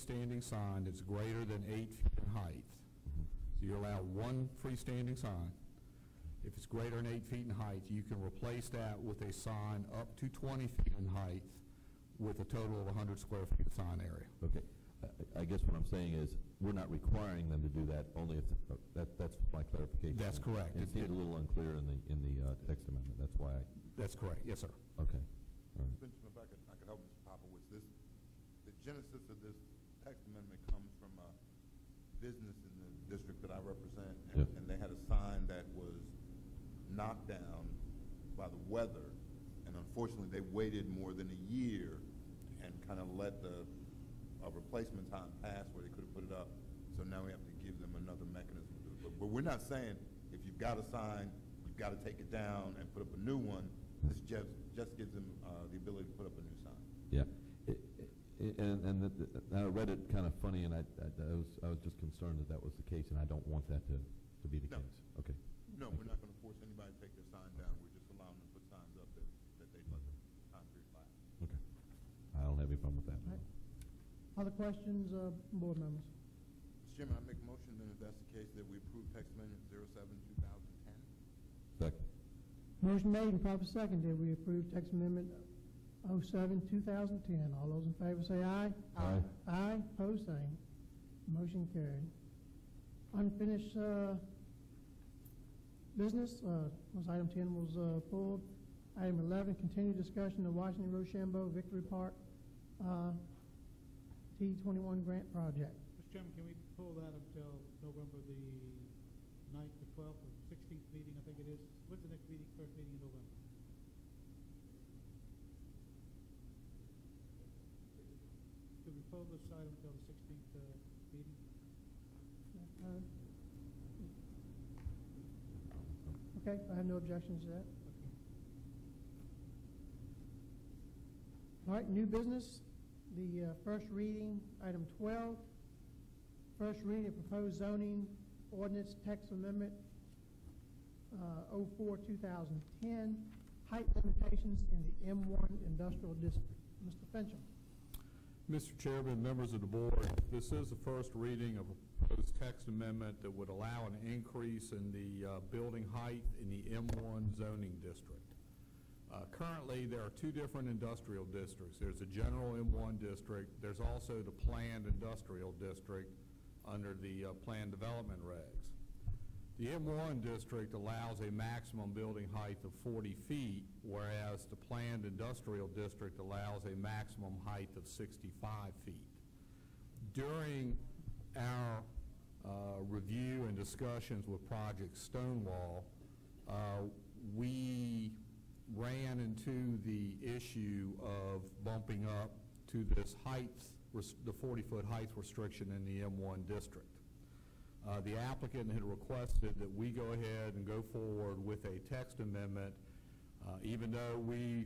freestanding sign that's greater than 8 feet in height. So you allow one freestanding sign. If it's greater than 8 feet in height, you can replace that with a sign up to 20 feet in height with a total of 100 square feet of sign area. Okay. I guess what I'm saying is we're not requiring them to do that, only if that's my clarification. That's correct. It seemed a little unclear in the text amendment. That's why I... That's correct. Yes, sir. Okay. All right. Benjamin, if I could help Mr. Popowitz, the genesis of this text amendment comes from a business in the district that I represent, and they had a sign that was knocked down by the weather, and unfortunately they waited more than a year and kind of let the replacement time pass where they could have put it up. So now we have to give them another mechanism to do it. But we're not saying if you've got a sign, you've got to take it down and put up a new one. This just gives them the ability to put up a new sign. Yeah. I read it kind of funny, and I was just concerned that was the case, and I don't want that to be the case. Okay. No, we're not going to force anybody to take their sign down. We're just allowing them to put signs up that they let the time period lapse. Okay. I don't have any problem with that. Right. Other questions, board members? Mr. Chairman, I make a motion that if that's the case, that we approve text amendment 07-2010. Second. Motion made and proper seconded. We approve text amendment 07-2010. All those in favor say aye. Aye. Aye. Opposed, same. Motion carried. Unfinished business. Was item 10 was pulled. Item 11, continued discussion of Washington Rochambeau Victory Park T21 grant project. Mr. Chairman, can we pull that until November the 9th, the 12th, or 16th meeting, I think it is? When's the next meeting, first meeting in November? Could we pull this item until the 16th meeting? Okay, I have no objections to that. Okay. All right, new business. The first reading, item 12. First reading of proposed zoning ordinance text amendment 04-2010, height limitations in the M1 industrial district. Mr. Fincham. Mr. Chairman, members of the board, this is the first reading of a proposed text amendment that would allow an increase in the building height in the M1 zoning district. Currently, there are two different industrial districts. There's the general M1 district. There's also the planned industrial district under the planned development regs. The M1 district allows a maximum building height of 40 feet, whereas the planned industrial district allows a maximum height of 65 feet. During our review and discussions with Project Stonewall, we ran into the issue of bumping up to this height, the 40-foot height restriction in the M1 district. The applicant had requested that we go ahead and go forward with a text amendment, even though we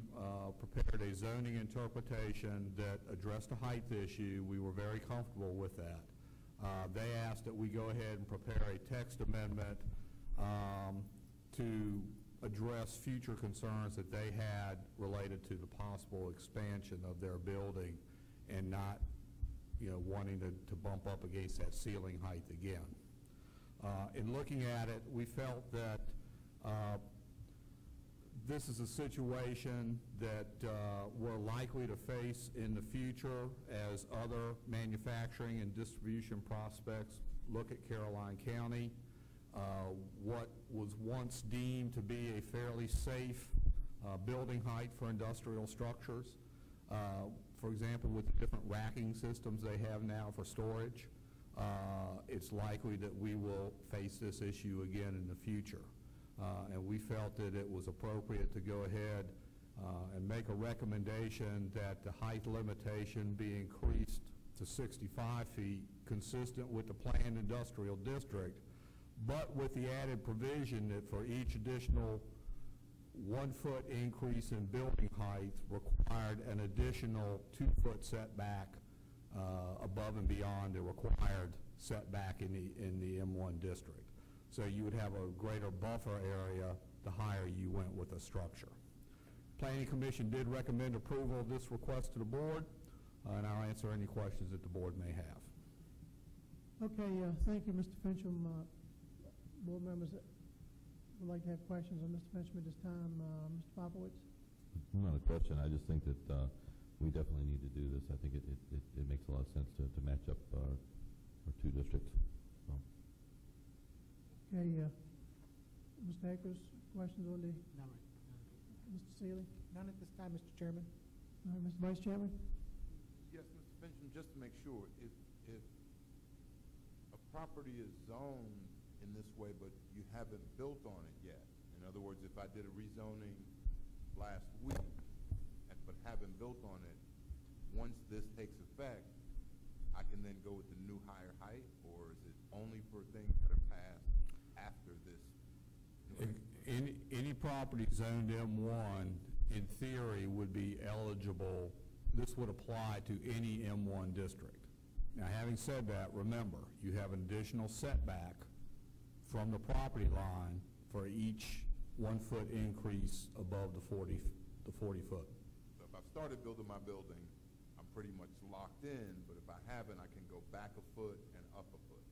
prepared a zoning interpretation that addressed the height issue. We were very comfortable with that. They asked that we go ahead and prepare a text amendment to address future concerns that they had related to the possible expansion of their building and not, wanting to bump up against that ceiling height again. In looking at it, we felt that this is a situation that we're likely to face in the future as other manufacturing and distribution prospects look at Caroline County. What was once deemed to be a fairly safe building height for industrial structures, for example, with the different racking systems they have now for storage, it's likely that we will face this issue again in the future. And we felt that it was appropriate to go ahead and make a recommendation that the height limitation be increased to 65 feet, consistent with the planned industrial district, but with the added provision that for each additional 1 foot increase in building height required an additional 2 foot setback above and beyond the required setback in the M1 district. So you would have a greater buffer area the higher you went with a structure. Planning Commission did recommend approval of this request to the board. and I'll answer any questions that the board may have. Okay, thank you, Mr. Fincham. Board members that would like to have questions on Mr. Fincham at this time. Mr. Popowitz? Not a question. I just think that we definitely need to do this. I think it makes a lot of sense to match up our two districts. So. Okay, Mr. Akers, questions on the, No, Mr. Seeley? None at this time, Mr. Chairman. All right, Mr. Vice Chairman? Yes, Mr. Fincham, just to make sure, if a property is zoned in this way, but you haven't built on it yet, in other words, if I did a rezoning last week, but haven't built on it, once this takes effect, I can then go with the new higher height, or is it only for things that are passed after this? Any property zoned M1, in theory, would be eligible. This would apply to any M1 district. Now, having said that, remember, you have an additional setback from the property line for each 1 foot increase above the 40 foot. So if I've started building my building, I'm pretty much locked in, but if I haven't, I can go back a foot and up a foot.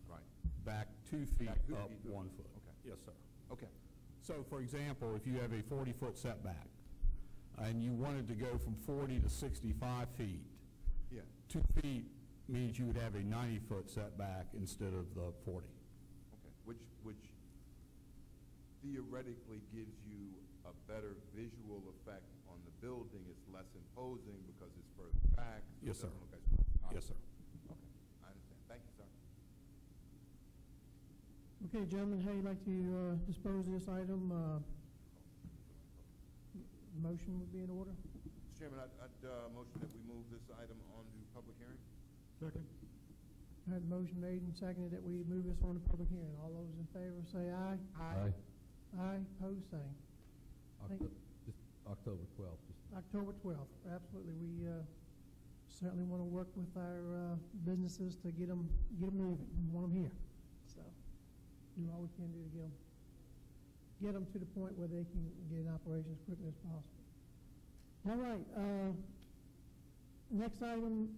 Right. Back 2 feet, Back 2 up feet, 1 foot. Okay. Yes, sir. Okay. So, for example, if you have a 40-foot setback, and you wanted to go from 40 to 65 feet, Yeah. 2 feet means you would have a 90-foot setback instead of the 40. Okay. Which theoretically gives you a better visual effect on the building. It's less imposing because it's further back. So Yes, it sir. doesn't look as Yes, sir. Okay. I understand. Thank you, sir. Okay, gentlemen, how you like to dispose of this item? Motion would be in order. Mr. Chairman, I'd motion that we move this item on to public hearing. Second. I had a motion made and seconded that we move this on to public hearing. All those in favor say aye. Aye. Aye, pose same. Thank- Just October 12th. October 12th, absolutely. We certainly want to work with our businesses to get them moving. We want them here. So do all we can do to get them to the point where they can get in operation as quickly as possible. All right. Next item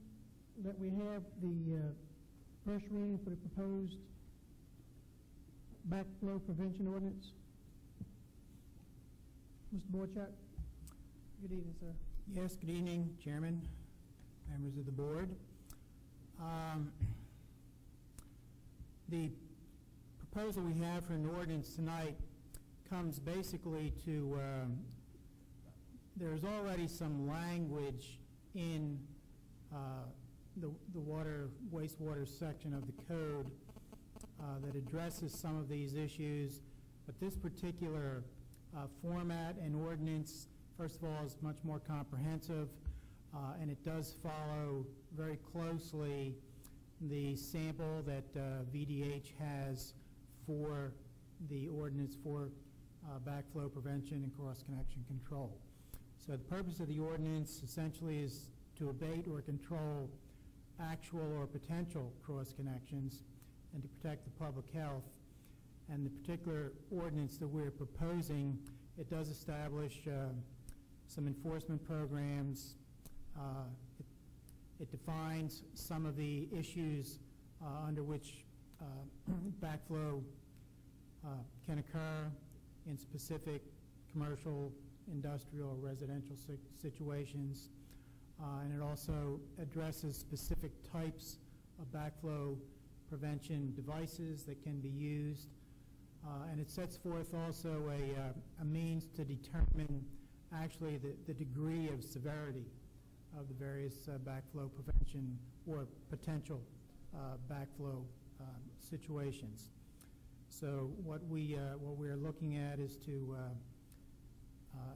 that we have, the first reading for the proposed backflow prevention ordinance. Mr. Borchak. Good evening, sir. Yes, good evening, Chairman, members of the board. The proposal we have for an ordinance tonight comes basically to, there's already some language in the wastewater section of the code that addresses some of these issues, but this particular format and ordinance, first of all, is much more comprehensive, and it does follow very closely the sample that VDH has for the ordinance for backflow prevention and cross-connection control. So the purpose of the ordinance essentially is to abate or control actual or potential cross-connections and to protect the public health. And the particular ordinance that we're proposing, it does establish some enforcement programs. It defines some of the issues under which backflow can occur in specific commercial, industrial, or residential situations. And it also addresses specific types of backflow prevention devices that can be used. And it sets forth also a means to determine actually the degree of severity of the various backflow prevention or potential backflow situations. So what we're looking at is to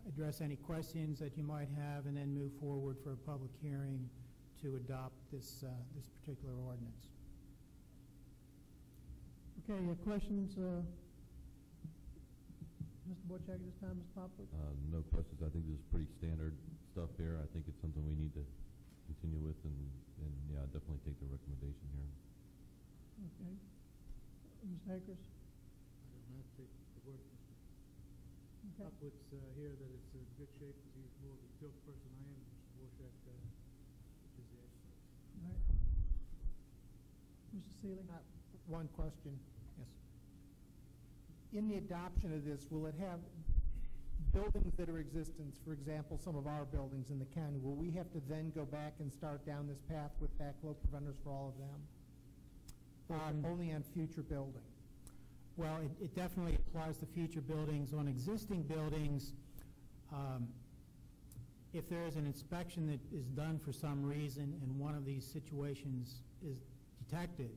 address any questions that you might have and then move forward for a public hearing to adopt this particular ordinance. Okay, questions? Mr. Borchak at this time, Mr. Poplar? No questions. I think this is pretty standard stuff here. I think it's something we need to continue with, and yeah, definitely take the recommendation here. Okay. Mr. Akers? I don't have to take the word from Mr. Okay. Upward's here that it's in good shape because he's more of a field person I am. Mr. Borchak Mr. Seeley? One question. Yes. In the adoption of this, will it have buildings that are existence, for example, some of our buildings in the county, will we have to then go back and start down this path with backflow preventers for all of them? Or only on future buildings? Well, it definitely applies to future buildings. On existing buildings, if there is an inspection that is done for some reason and one of these situations is detected,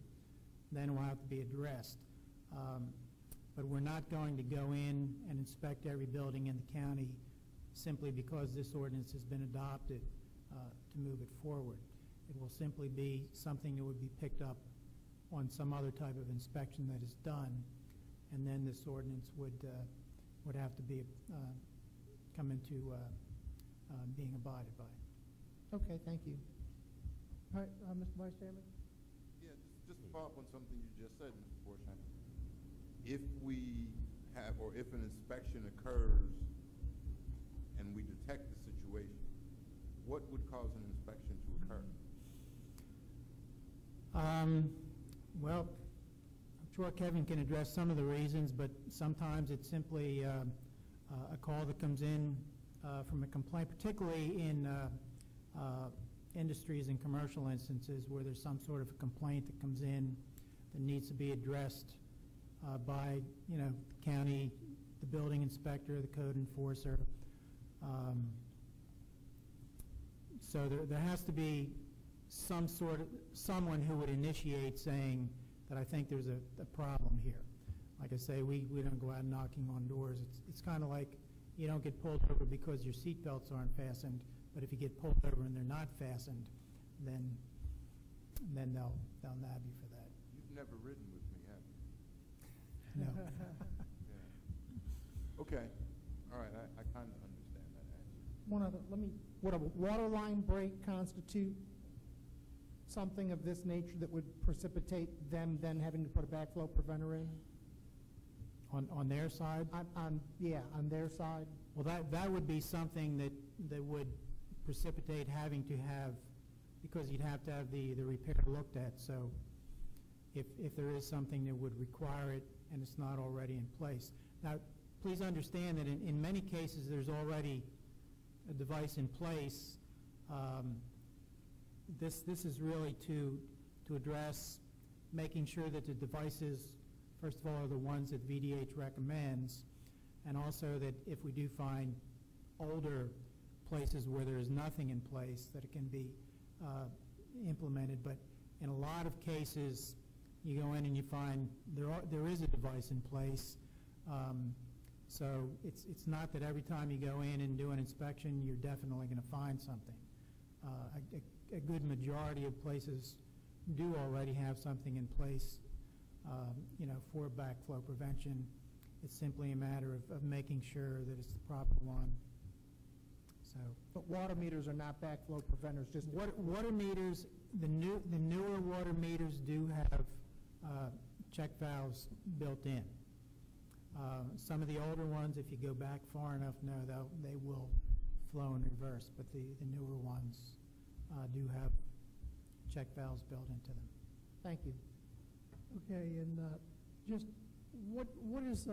then it will have to be addressed. But we're not going to go in and inspect every building in the county simply because this ordinance has been adopted to move it forward. It will simply be something that would be picked up on some other type of inspection that is done, and then this ordinance would have to be come into being abided by. Okay, thank you. All right, Mr. Vice Chairman? Yeah, just to follow up on something you just said, Mr. Forshack. If we have, or if an inspection occurs and we detect the situation, what would cause an inspection to occur? Well, I'm sure Kevin can address some of the reasons, but sometimes it's simply a call that comes in from a complaint, particularly in industries and commercial instances where there's some sort of a complaint that comes in that needs to be addressed by, county, the building inspector, the code enforcer. So there has to be someone who would initiate saying that I think there's a problem here. Like I say, we don't go out knocking on doors. It's kind of like you don't get pulled over because your seat belts aren't fastened, but if you get pulled over and they're not fastened, then they'll nab you for that. You've never ridden with me, have you? No. Yeah. Okay. All right. I kind of understand that answer. One other, would a water line break constitute something of this nature that would precipitate them then having to put a backflow preventer in? On their side? On their side. Well, that would be something that would precipitate having to have, because you'd have to have the repair looked at. So if there is something that would require it and it's not already in place. Now, please understand that in many cases there's already a device in place. This is really to address making sure that the devices, first of all, are the ones that VDH recommends, and also that if we do find older places where there is nothing in place, that it can be implemented. But in a lot of cases, you go in and you find there is a device in place. So it's not that every time you go in and do an inspection, you're definitely going to find something. A good majority of places do already have something in place, for backflow prevention. It's simply a matter of making sure that it's the proper one. So, But water meters are not backflow preventers, just water meters, the newer water meters do have check valves built in. Some of the older ones, if you go back far enough, no, they will flow in reverse, but the newer ones do have check valves built into them. Thank you. Okay, and just what is,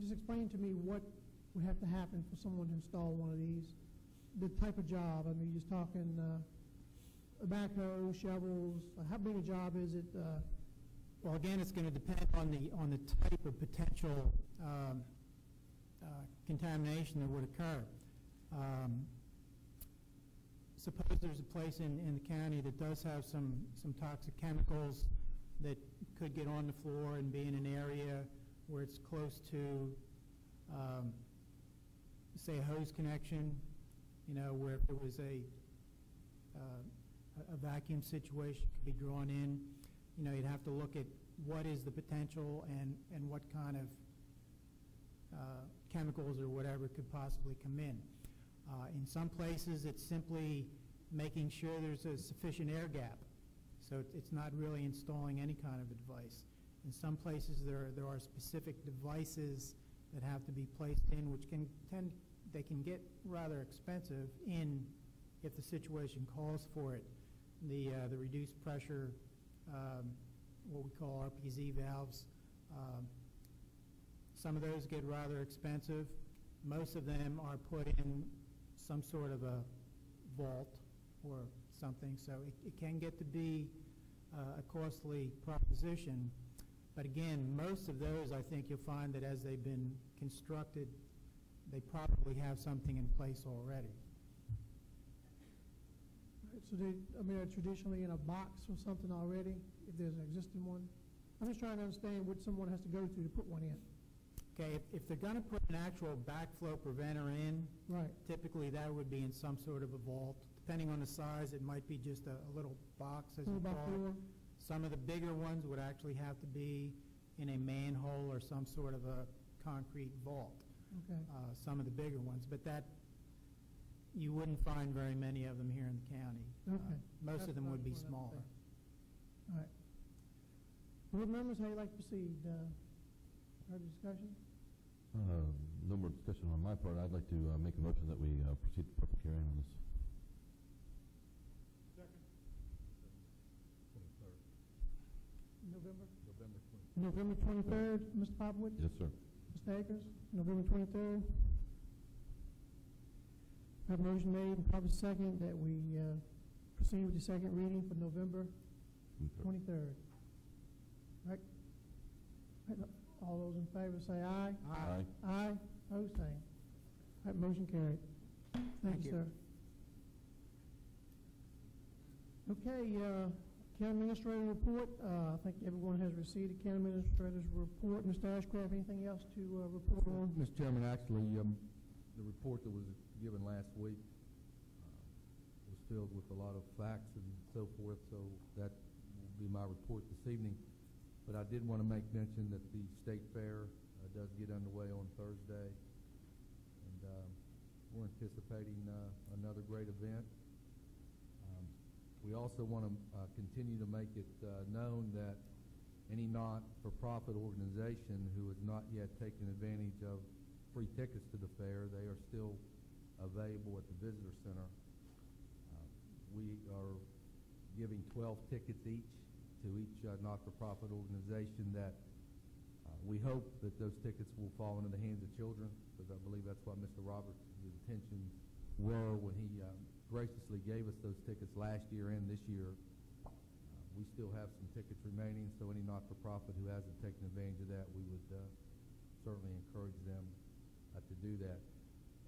just explain to me what would have to happen for someone to install one of these, the type of job. I mean, you're just talking a backhoe, shovels, how big a job is it? Well, again, it's going to depend on the type of potential contamination that would occur. Suppose there's a place in the county that does have some toxic chemicals that could get on the floor and be in an area where it's close to, say, a hose connection, where if there was a vacuum situation could be drawn in. You'd have to look at what is the potential and what kind of chemicals or whatever could possibly come in. In some places, it's simply making sure there's a sufficient air gap. So it's not really installing any kind of a device. In some places, there are specific devices that have to be placed in, which they can get rather expensive if the situation calls for it. The reduced pressure what we call RPZ valves. Some of those get rather expensive. Most of them are put in some sort of a vault or something, so it can get to be a costly proposition. But again, most of those, I think you'll find that as they've been constructed, they probably have something in place already. Right, so are traditionally in a box or something already, if there's an existing one? I'm just trying to understand what someone has to go to put one in. Okay, if they're going to put an actual backflow preventer in, Right. typically that would be in some sort of a vault. Depending on the size, it might be just a little box, as you 4 by call it. 4? Some of the bigger ones would actually have to be in a manhole or some sort of a concrete vault. Okay. Some of the bigger ones, but that, you wouldn't find very many of them here in the county. Okay. Most That's of them what I would be wanted to smaller. understand. All right. Board members, how you like to proceed? Heard the discussion? No more discussion on my part. I'd like to make a motion that we proceed to public hearing on this. November 23rd, Mr. Popowitz? Yes, sir. Mr. Akers, November 23rd. Have a motion made and probably second that we proceed with the second reading for November 23rd. Right? Right, all those in favor say aye. Aye. Aye. Opposed, same. Right, motion carried. Thank you, sir. Okay, county administrator report. I think everyone has received the county administrator's report. Mr. Ashcraft, anything else to report on? Mr. Chairman, actually, the report that was given last week was filled with a lot of facts and so forth, so that will be my report this evening. But I did want to make mention that the state fair does get underway on Thursday, and we're anticipating another great event. We also want to continue to make it known that any not-for-profit organization who has not yet taken advantage of free tickets to the fair, they are still available at the visitor center. We are giving 12 tickets each to each not-for-profit organization that we hope that those tickets will fall into the hands of children, because I believe that's what Mr. Roberts' intentions were when he graciously gave us those tickets last year and this year. We still have some tickets remaining, so any not-for-profit who hasn't taken advantage of that, we would certainly encourage them to do that.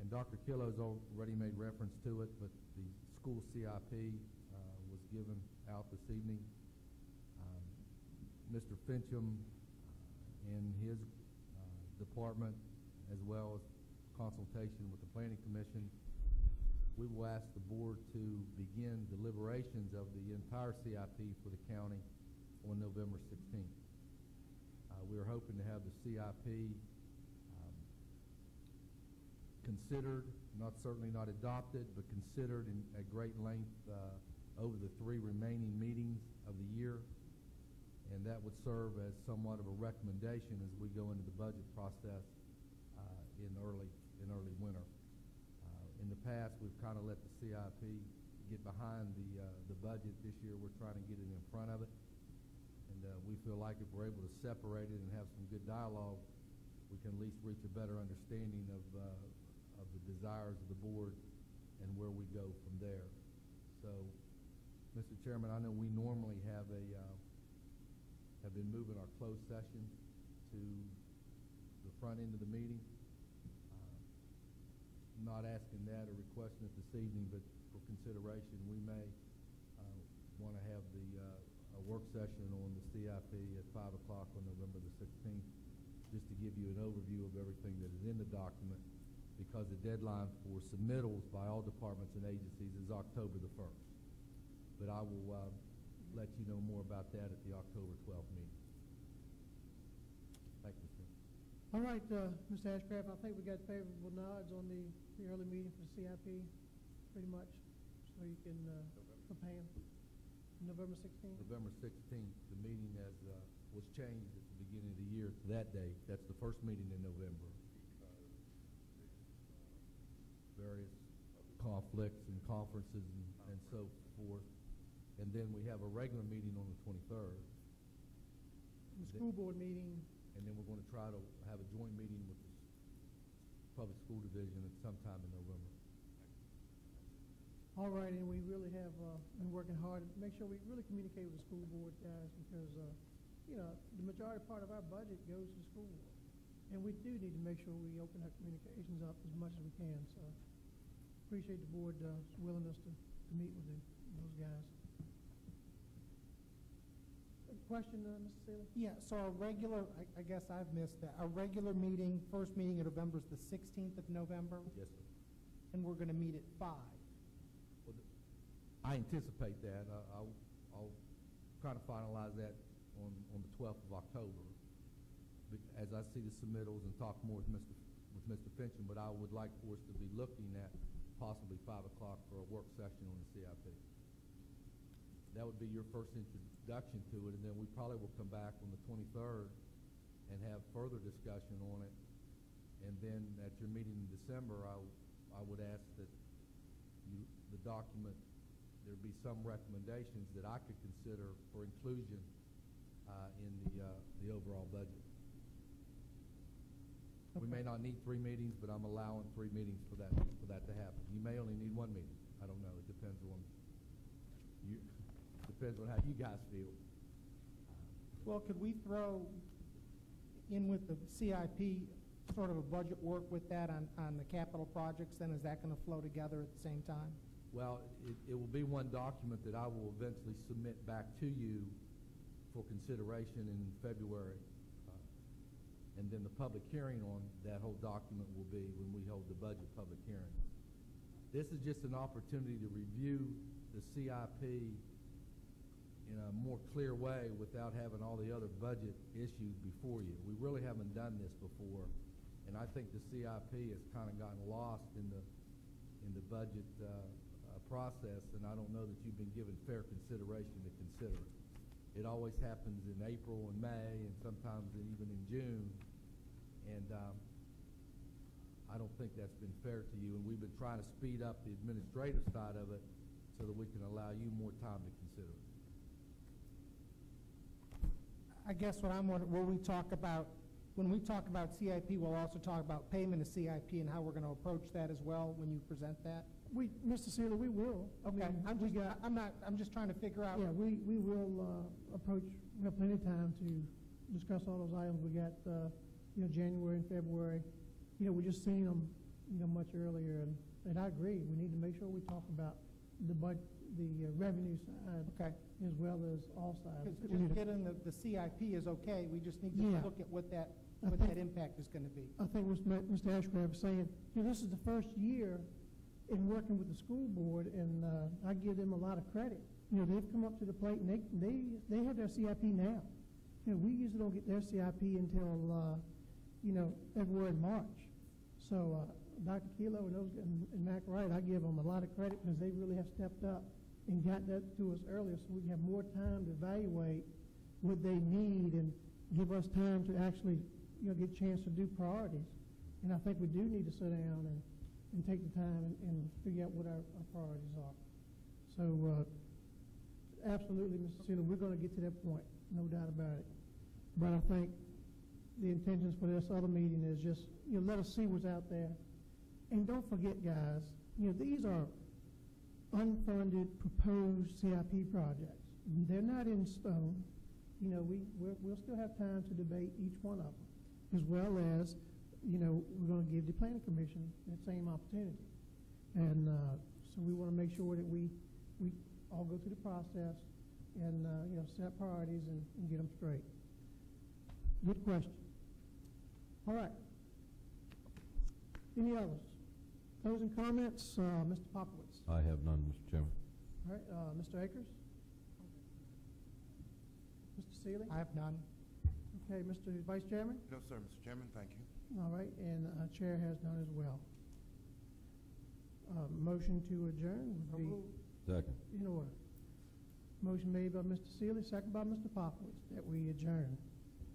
And Dr. Killo's already made reference to it, but the school CIP was given out this evening. Mr. Fincham and his department, as well as consultation with the Planning Commission, we will ask the board to begin deliberations of the entire CIP for the county on November 16th. We are hoping to have the CIP considered, certainly not adopted, but considered at great length over the 3 remaining meetings of the year, and that would serve as somewhat of a recommendation as we go into the budget process in early winter. In the past, we've kind of let the CIP get behind the budget. This year, we're trying to get it in front of it, and we feel like if we're able to separate it and have some good dialogue, we can at least reach a better understanding of the desires of the board and where we go from there. So, Mr. Chairman, I know we normally have been moving our closed session to the front end of the meeting. Not asking that or requesting it this evening, but for consideration, we may want to have a work session on the CIP at 5 o'clock on November the 16th, just to give you an overview of everything that is in the document, because the deadline for submittals by all departments and agencies is October the 1st. But I will let you know more about that at the October 12th meeting. Thank you, sir. All right, Mr. Ashcraft, I think we got favorable nods on the early meeting for the CIP, pretty much, so you can prepare November 16th. November 16th, the meeting was changed at the beginning of the year to that date. That's the first meeting in November. Various conflicts and conferences and so forth. and then we have a regular meeting on the 23rd, The school board meeting, and then we're going to try to have a joint meeting with the public school division at sometime in November. all right, and we really have been working hard to make sure we really communicate with the school board guys, because, the majority part of our budget goes to the school board. And we do need to make sure we open our communications up as much as we can, so appreciate the board's willingness to meet with those guys. Question, Mr. Seeley? Yeah, so our regular, I guess I've missed that, our regular meeting, first meeting in November is the 16th of November, Yes, sir. and we're going to meet at 5. Well, I anticipate that. I'll try to finalize that on the 12th of October, as I see the submittals and talk more with Mr. Fincham, but I would like for us to be looking at possibly 5 o'clock for a work session on the CIP. That would be your first introduction to it, and then we probably will come back on the 23rd and have further discussion on it. And then at your meeting in December, I would ask that the document, there be some recommendations that I could consider for inclusion in the overall budget. We may not need 3 meetings, but I'm allowing 3 meetings for that to happen. You may only need 1 meeting. I don't know. It depends on you. Depends on how you guys feel. Well, could we throw in with the CIP sort of a budget work with that on the capital projects, then is that going to flow together at the same time? Well, it will be one document that I will eventually submit back to you for consideration in February. And then the public hearing on that whole document will be when we hold the budget public hearing. This is just an opportunity to review the CIP in a more clear way without having all the other budget issues before you. We really haven't done this before, and I think the CIP has kind of gotten lost in the budget process, and I don't know that you've been given fair consideration to consider it. It always happens in April and May, and sometimes even in June, and I don't think that's been fair to you, and we've been trying to speed up the administrative side of it so that we can allow you more time to consider it. I guess what I'm wondering, when we talk about CIP, we'll also talk about payment of CIP and how we're going to approach that as well when you present that? Mr. Seeley, we will. Okay, I mean, I'm just trying to figure out. Yeah, we will approach, we have plenty of time to discuss all those items. We got, January and February. We just seen them, much earlier, and I agree. We need to make sure we talk about the revenue side, Okay. as well as all sides. Because just getting the CIP is okay, we just need to Yeah. look at what that impact is going to be. I think what Mr. Ashcraft was saying, this is the first year in working with the school board, and I give them a lot of credit. They've come up to the plate, and they have their CIP now. We usually don't get their CIP until, February and March. So Dr. Kelo and Mac Wright, I give them a lot of credit because they really have stepped up and got that to us earlier, so we can have more time to evaluate what they need and give us time to actually, get a chance to do priorities. And I think we do need to sit down and take the time and figure out what our priorities are. So absolutely, Mr. Seeley, we're going to get to that point, no doubt about it. But I think the intentions for this other meeting is just, let us see what's out there. And don't forget, guys, these are unfunded proposed CIP projects. They're not in stone. We'll still have time to debate each one of them, as well as, we're going to give the planning commission that same opportunity. And so we want to make sure that we all go through the process and, set priorities and get them straight. Good question. All right. Any others? Closing comments, Mr. Popowitz. I have none, Mr. Chairman. All right, Mr. Akers? Mr. Seeley? I have none. Okay, Mr. Vice Chairman? No, sir, Mr. Chairman, thank you. All right, and Chair has none as well. Motion to adjourn would be Second. in order. Motion made by Mr. Seeley, second by Mr. Popowitz, that we adjourn.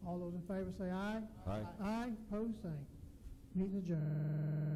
All those in favor say aye. Aye. Aye, opposed, same. Meeting adjourned.